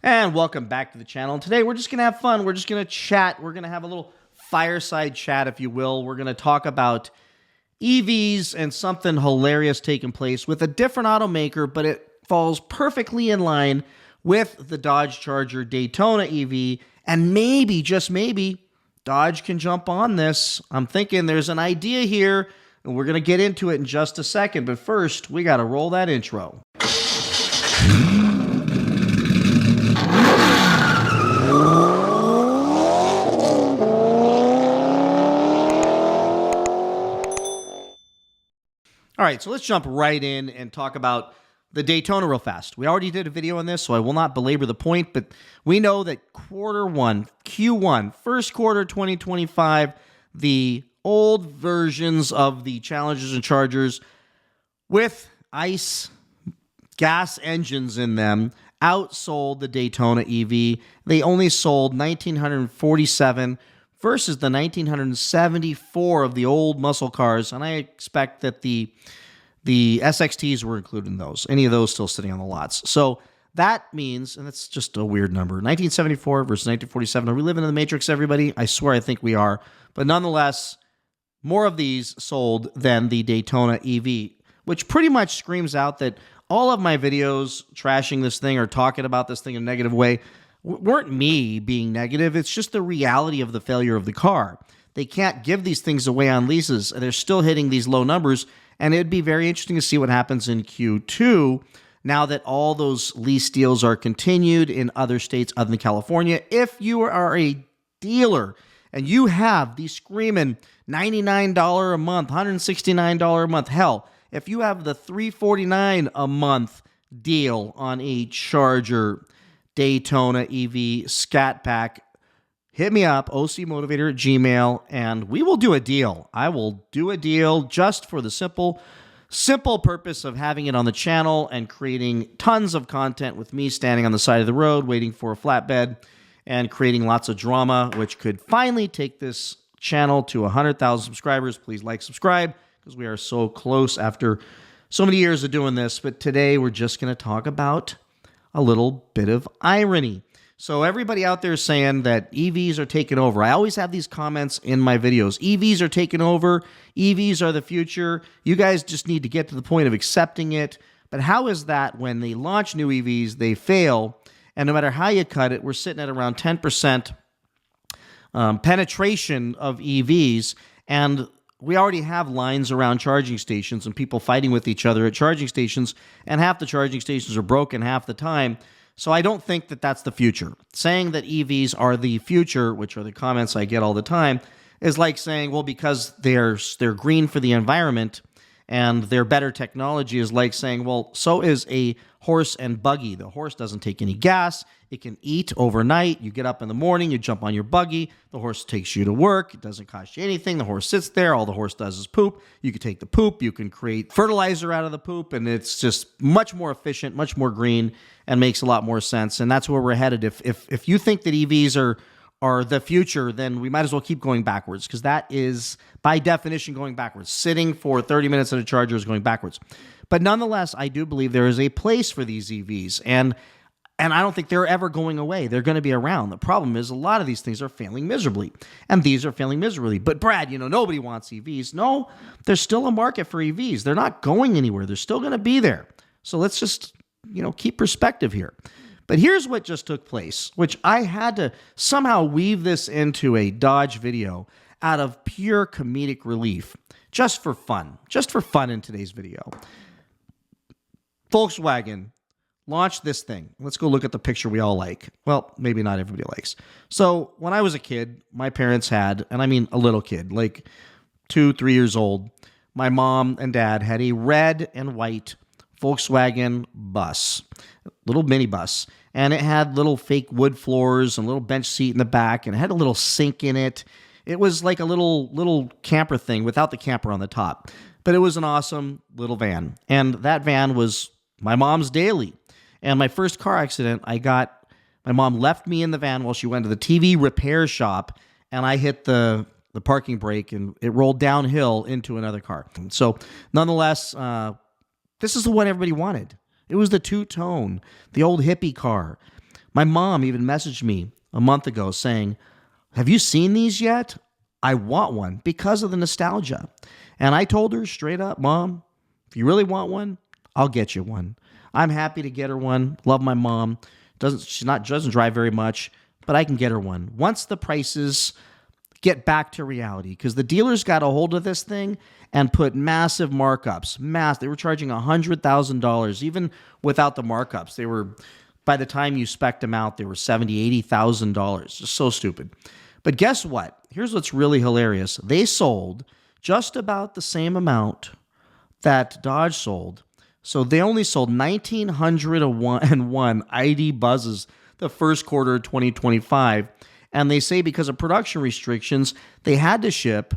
And welcome back to the channel. Today we're just going to have fun. We're just going to chat. We're going to have a little fireside chat, if you will. We're going to talk about EVs and something hilarious taking place with a different automaker, but it falls perfectly in line with the Dodge Charger Daytona EV. And maybe, just maybe, Dodge can jump on this. I'm thinking there's an idea here, and we're going to get into it in just a second. But first, we got to roll that intro. All right, so let's jump right in and talk about the Daytona real fast. We already did a video on this, so I will not belabor the point, but we know that Q1, first quarter 2025, the old versions of the Challengers and Chargers with ICE gas engines in them outsold the Daytona EV. They only sold 1,947 versus the 1,974 of the old muscle cars, and I expect that the SXTs were included in those. Any of those still sitting on the lots. So that means, and that's just a weird number, 1974 versus 1947. Are we living in the Matrix, everybody? I swear I think we are. But nonetheless, more of these sold than the Daytona EV, which pretty much screams out that all of my videos trashing this thing or talking about this thing in a negative way weren't me being negative. It's just the reality of the failure of the car. They can't give these things away on leases. They're still hitting these low numbers, and it'd be very interesting to see what happens in Q2 now that all those lease deals are continued in other states other than California. If you are a dealer and you have the screaming $99 a month, $169 a month, hell, if you have the $349 a month deal on a Charger Daytona EV Scat Pack, hit me up, ocmotivator@gmail, and we will do a deal. I will do a deal just for the simple purpose of having it on the channel and creating tons of content with me standing on the side of the road waiting for a flatbed and creating lots of drama, which could finally take this channel to 100,000 subscribers. Please like, subscribe, because we are so close after so many years of doing this. But today we're just going to talk about a little bit of irony. So everybody out there is saying that EVs are taking over. I always have these comments in my videos. EVs are taking over. EVs are the future. You guys just need to get to the point of accepting it. But how is that when they launch new EVs, they fail? And no matter how you cut it, we're sitting at around 10% penetration of EVs. And we already have lines around charging stations and people fighting with each other at charging stations, and half the charging stations are broken half the time. So I don't think that that's the future. Saying that EVs are the future, which are the comments I get all the time, is like saying, well, because they're green for the environment and they're better technology, is like saying, well, so is a horse and buggy. The horse doesn't take any gas. It can eat overnight. You get up in the morning, you jump on your buggy. The horse takes you to work. It doesn't cost you anything. The horse sits there. All the horse does is poop. You can take the poop. You can create fertilizer out of the poop, and it's just much more efficient, much more green, and makes a lot more sense. And that's where we're headed. If you think that EVs are the future, then we might as well keep going backwards, because that is, by definition, going backwards. Sitting for 30 minutes at a charger is going backwards. But nonetheless, I do believe there is a place for these EVs, and I don't think they're ever going away. They're going to be around. The problem is a lot of these things are failing miserably, and these are failing miserably. But Brad, nobody wants EVs. No, there's still a market for EVs. They're not going anywhere. They're still going to be there. So let's just, keep perspective here. But here's what just took place, which I had to somehow weave this into a Dodge video out of pure comedic relief, just for fun in today's video. Volkswagen launched this thing. Let's go look at the picture we all like. Well, maybe not everybody likes. So when I was a kid, my parents had, and I mean a little kid, like 2, 3 years old, my mom and dad had a red and white Volkswagen bus, little mini bus, and it had little fake wood floors and a little bench seat in the back, and it had a little sink in it. It was like a little camper thing without the camper on the top, but it was an awesome little van, and that van was my mom's daily. And my first car accident, my mom left me in the van while she went to the TV repair shop, and I hit the parking brake, and it rolled downhill into another car. So nonetheless, this is the one everybody wanted. It was the two-tone, the old hippie car. My mom even messaged me a month ago saying, have you seen these yet? I want one because of the nostalgia. And I told her straight up, Mom, if you really want one, I'll get you one. I'm happy to get her one. Love my mom. Doesn't drive very much, but I can get her one. Once the prices get back to reality, because the dealers got a hold of this thing and put massive markups. They were charging $100,000 even without the markups. They were, by the time you spec'd them out, they were $70,000, $80,000. Just so stupid. But guess what? Here's what's really hilarious. They sold just about the same amount that Dodge sold. So they only sold 1,901 ID buzzes the first quarter of 2025. And they say because of production restrictions, they had to ship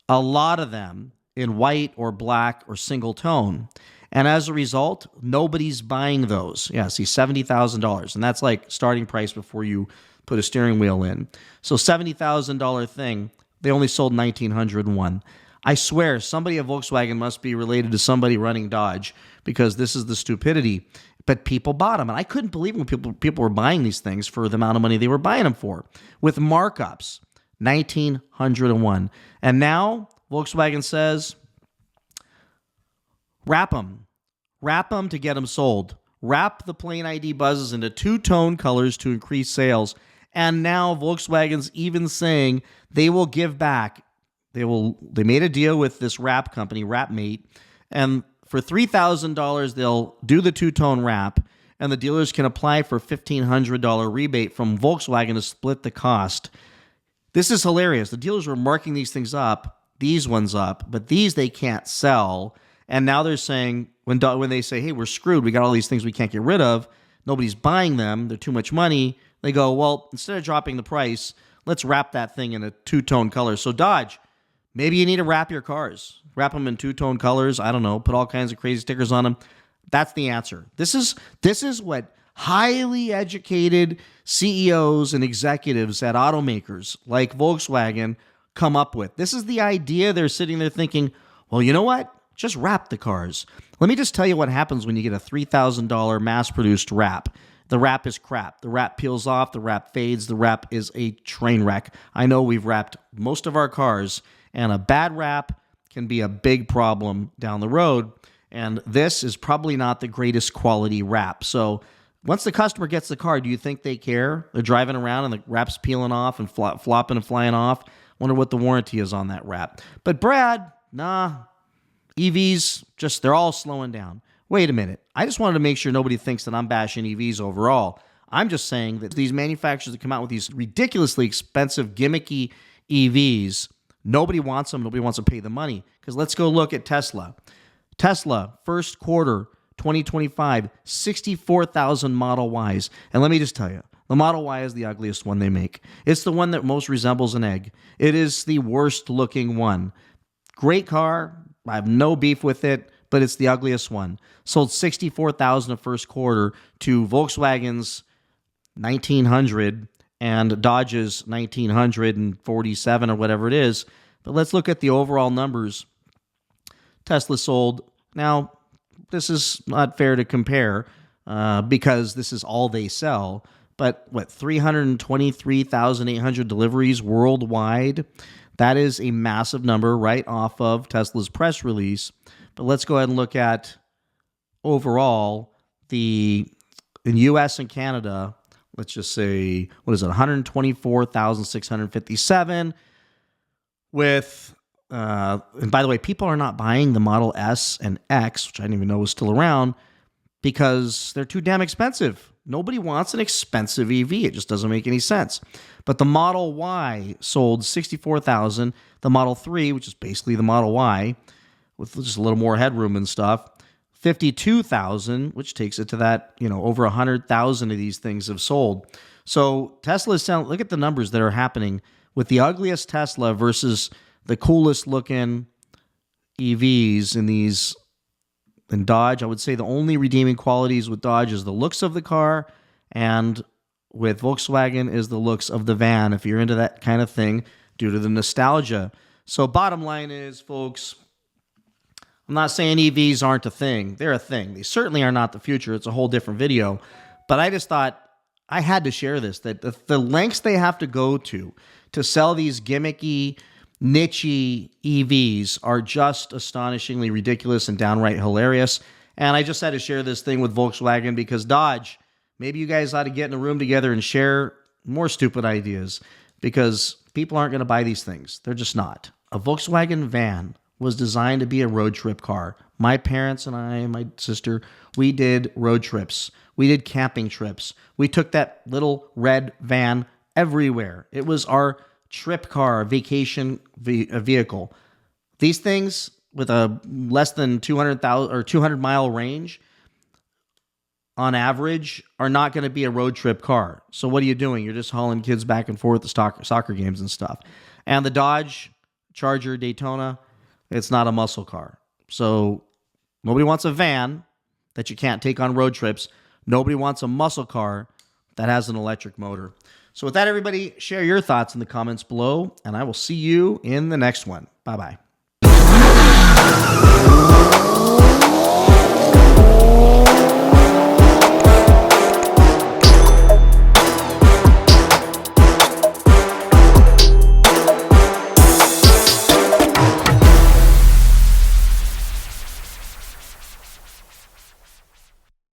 a lot of them in white or black or single tone. And as a result, nobody's buying those. Yeah, see, $70,000. And that's like starting price before you put a steering wheel in. So $70,000 thing, they only sold 1,901. I swear somebody at Volkswagen must be related to somebody running Dodge because this is the stupidity. But people bought them. And I couldn't believe when people were buying these things for the amount of money they were buying them for. With markups, 1,901. And now Volkswagen says, wrap them. Wrap them to get them sold. Wrap the plain ID buzzes into two-tone colors to increase sales. And now Volkswagen's even saying they will give back. They made a deal with this wrap company, Wrapmate, and for $3,000 they'll do the two-tone wrap, and the dealers can apply for $1,500 rebate from Volkswagen to split the cost. This is hilarious. The dealers were marking these things up, these ones up, but these they can't sell. And now they're saying, when they say, hey, we're screwed, we got all these things we can't get rid of, nobody's buying them, they're too much money, they go, well, instead of dropping the price, let's wrap that thing in a two-tone color. So Dodge, maybe you need to wrap your cars. Wrap them in two-tone colors. I don't know. Put all kinds of crazy stickers on them. That's the answer. This is what highly educated CEOs and executives at automakers like Volkswagen come up with. This is the idea. They're sitting there thinking, well, you know what? Just wrap the cars. Let me just tell you what happens when you get a $3,000 mass-produced wrap. The wrap is crap. The wrap peels off. The wrap fades. The wrap is a train wreck. I know we've wrapped most of our cars, and a bad wrap can be a big problem down the road. And this is probably not the greatest quality wrap. So once the customer gets the car, do you think they care? They're driving around and the wrap's peeling off and flopping and flying off. Wonder what the warranty is on that wrap. But Brad, nah, EVs, they're all slowing down. Wait a minute. I just wanted to make sure nobody thinks that I'm bashing EVs overall. I'm just saying that these manufacturers that come out with these ridiculously expensive, gimmicky EVs, nobody wants them. Nobody wants to pay the money. Because let's go look at Tesla. Tesla, first quarter 2025, 64,000 Model Ys. And let me just tell you, the Model Y is the ugliest one they make. It's the one that most resembles an egg. It is the worst looking one. Great car. I have no beef with it, but it's the ugliest one. Sold 64,000 the first quarter to Volkswagen's 1,900 and Dodge's 1,947 or whatever it is. But let's look at the overall numbers. Tesla sold. Now, this is not fair to compare because this is all they sell. But 323,800 deliveries worldwide? That is a massive number right off of Tesla's press release. But let's go ahead and look at overall in U.S. and Canada. Let's just say, 124,657 with, and by the way, people are not buying the Model S and X, which I didn't even know was still around, because they're too damn expensive. Nobody wants an expensive EV. It just doesn't make any sense. But the Model Y sold 64,000. The Model 3, which is basically the Model Y, with just a little more headroom and stuff, 52,000, which takes it to that, over 100,000 of these things have sold. So Tesla is selling, look at the numbers that are happening with the ugliest Tesla versus the coolest looking EVs in Dodge. I would say the only redeeming qualities with Dodge is the looks of the car, and with Volkswagen is the looks of the van, if you're into that kind of thing, due to the nostalgia. So bottom line is, folks, I'm not saying EVs aren't a thing. They're a thing. They certainly are not the future. It's a whole different video. But I just thought I had to share this, that the lengths they have to go to sell these gimmicky, niche-y EVs are just astonishingly ridiculous and downright hilarious. And I just had to share this thing with Volkswagen because Dodge, maybe you guys ought to get in a room together and share more stupid ideas because people aren't going to buy these things. They're just not. A Volkswagen van was designed to be a road trip car. My parents and I and my sister, we did road trips. We did camping trips. We took that little red van everywhere. It was our trip car, vacation vehicle. These things with a less than 200,000 or 200-mile range on average are not going to be a road trip car. So what are you doing? You're just hauling kids back and forth to soccer games and stuff. And the Dodge Charger Daytona, it's not a muscle car. So nobody wants a van that you can't take on road trips. Nobody wants a muscle car that has an electric motor. So with that, everybody, share your thoughts in the comments below, and I will see you in the next one. Bye-bye.